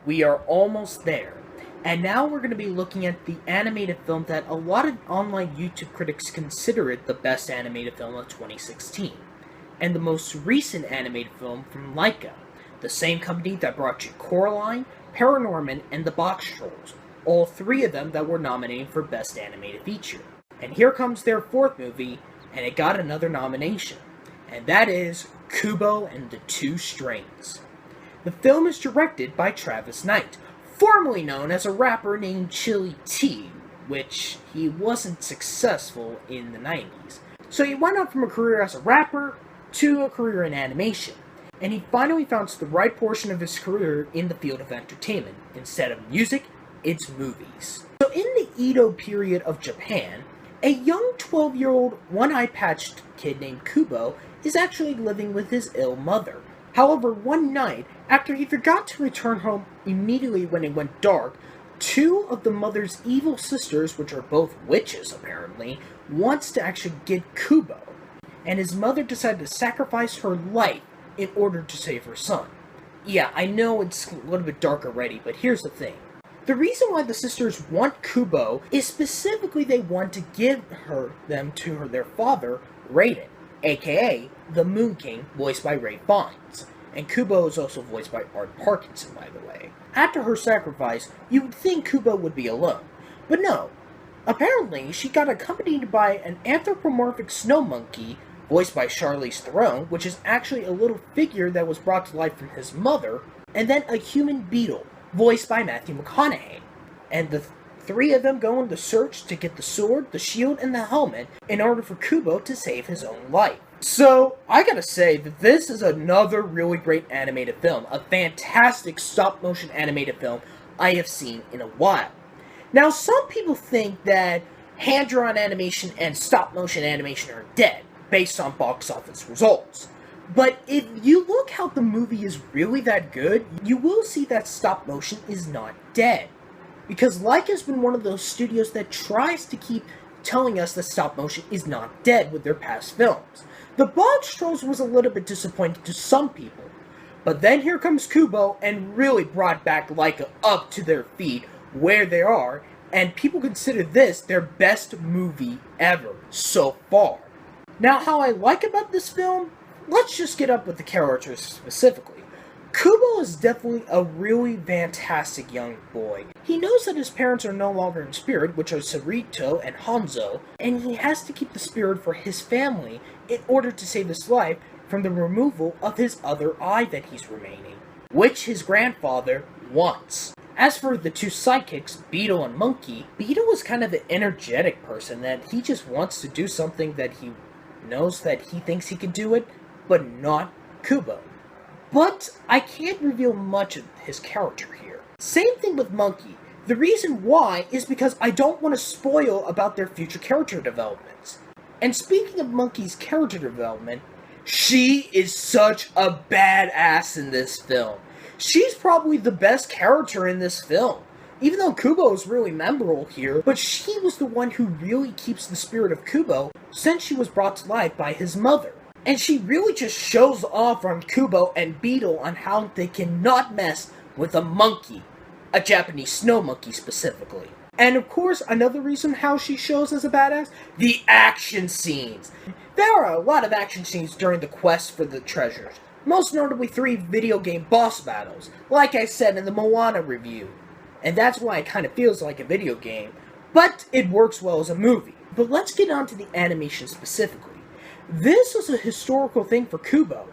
We are almost there. And now we're going to be looking at the animated film that a lot of online YouTube critics consider it the best animated film of 2016. And the most recent animated film from Laika, the same company that brought you Coraline, Paranorman, and The Box Trolls, all three of them that were nominated for Best Animated Feature. And here comes their fourth movie, and it got another nomination, and that is Kubo and the Two Strings. The film is directed by Travis Knight, formerly known as a rapper named Chili T, which he wasn't successful in the 90s. So he went up from a career as a rapper to a career in animation, and he finally found the right portion of his career in the field of entertainment. Instead of music, it's movies. So in the Edo period of Japan, a young 12-year-old, one-eye patched kid named Kubo is actually living with his ill mother. However, one night, after he forgot to return home immediately when it went dark, two of the mother's evil sisters, which are both witches apparently, wants to actually get Kubo, and his mother decided to sacrifice her life in order to save her son. Yeah, I know it's a little bit dark already, but here's the thing. The reason why the sisters want Kubo is specifically they want to give them to their father, Raiden, aka the Moon King, voiced by Ray Fiennes. And Kubo is also voiced by Art Parkinson, by the way. After her sacrifice, you would think Kubo would be alone. But no. Apparently, she got accompanied by an anthropomorphic snow monkey, voiced by Charlize Theron, which is actually a little figure that was brought to life from his mother, and then a human beetle, voiced by Matthew McConaughey. And the three of them go on the search to get the sword, the shield, and the helmet in order for Kubo to save his own life. So, I gotta say that this is another really great animated film, a fantastic stop-motion animated film I have seen in a while. Now, some people think that hand-drawn animation and stop-motion animation are dead, based on box office results. But if you look how the movie is really that good, you will see that stop motion is not dead. Because Laika has been one of those studios that tries to keep telling us that stop motion is not dead with their past films. The Box Trolls was a little bit disappointing to some people. But then here comes Kubo and really brought back Laika up to their feet where they are, and people consider this their best movie ever so far. Now, how I like about this film, let's just get up with the characters specifically. Kubo is definitely a really fantastic young boy. He knows that his parents are no longer in spirit, which are Sarito and Hanzo, and he has to keep the spirit for his family in order to save his life from the removal of his other eye that he's remaining, which his grandfather wants. As for the two sidekicks, Beetle and Monkey, Beetle is kind of an energetic person that he just wants to do something that he knows that he thinks he can do it, but not Kubo. But I can't reveal much of his character here. Same thing with Monkey. The reason why is because I don't want to spoil about their future character developments. And speaking of Monkey's character development, she is such a badass in this film. She's probably the best character in this film. Even though Kubo is really memorable here, but she was the one who really keeps the spirit of Kubo since she was brought to life by his mother. And she really just shows off on Kubo and Beetle on how they cannot mess with a monkey. A Japanese snow monkey specifically. And of course, another reason how she shows as a badass, the action scenes. There are a lot of action scenes during the quest for the treasures. Most notably 3 video game boss battles, like I said in the Moana review. And that's why it kind of feels like a video game, but it works well as a movie. But let's get on to the animation specifically. This was a historical thing for Kubo,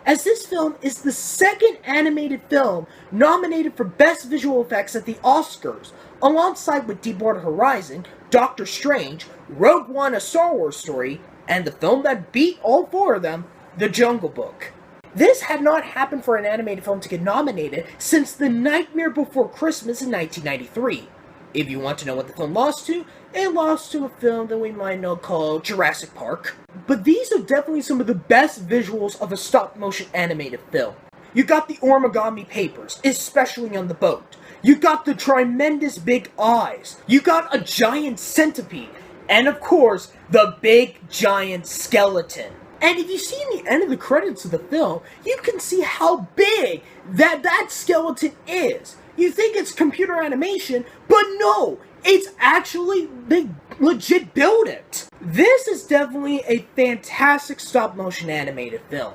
as this film is the second animated film nominated for Best Visual Effects at the Oscars, alongside with Deepwater Horizon, Doctor Strange, Rogue One: A Star Wars Story, and the film that beat all 4 of them, The Jungle Book. This had not happened for an animated film to get nominated since The Nightmare Before Christmas in 1993. If you want to know what the film lost to, it lost to a film that we might know called Jurassic Park. But these are definitely some of the best visuals of a stop-motion animated film. You got the origami papers, especially on the boat. You got the tremendous big eyes. You got a giant centipede. And of course, the big giant skeleton. And if you see in the end of the credits of the film, you can see how big that skeleton is. you think it's computer animation, but no, it's actually, they legit build it. This is definitely a fantastic stop-motion animated film.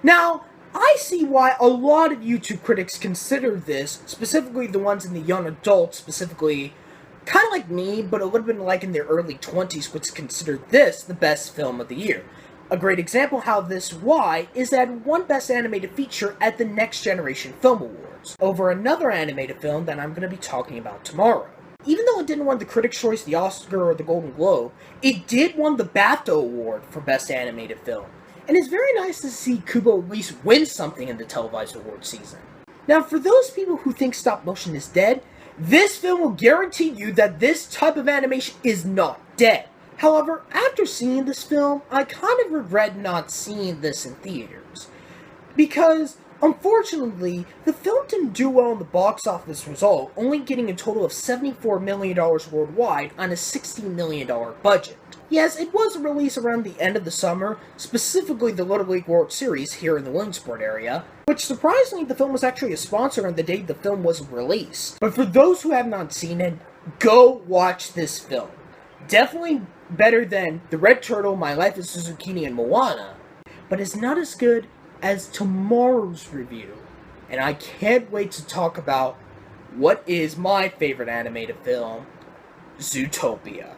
Now, I see why a lot of YouTube critics consider this, specifically the ones in the young adults, specifically kind of like me, but a little bit like in their early 20s, would consider this the best film of the year. A great example how this why is that it won Best Animated Feature at the Next Generation Film Awards, over another animated film that I'm going to be talking about tomorrow. Even though it didn't win the Critics' Choice, the Oscar, or the Golden Globe, it did win the BAFTA Award for Best Animated Film. And it's very nice to see Kubo at least win something in the televised award season. Now, for those people who think stop motion is dead, this film will guarantee you that this type of animation is not dead. However, after seeing this film, I kind of regret not seeing this in theaters. Because, unfortunately, the film didn't do well in the box office result, only getting a total of $74 million worldwide on a $60 million budget. Yes, it was released around the end of the summer, specifically the Little League World Series here in the Williamsport area, which surprisingly the film was actually a sponsor on the day the film was released. But for those who have not seen it, go watch this film. Definitely better than The Red Turtle, My Life as Zucchini, and Moana, but it's not as good as tomorrow's review. And I can't wait to talk about what is my favorite animated film, Zootopia.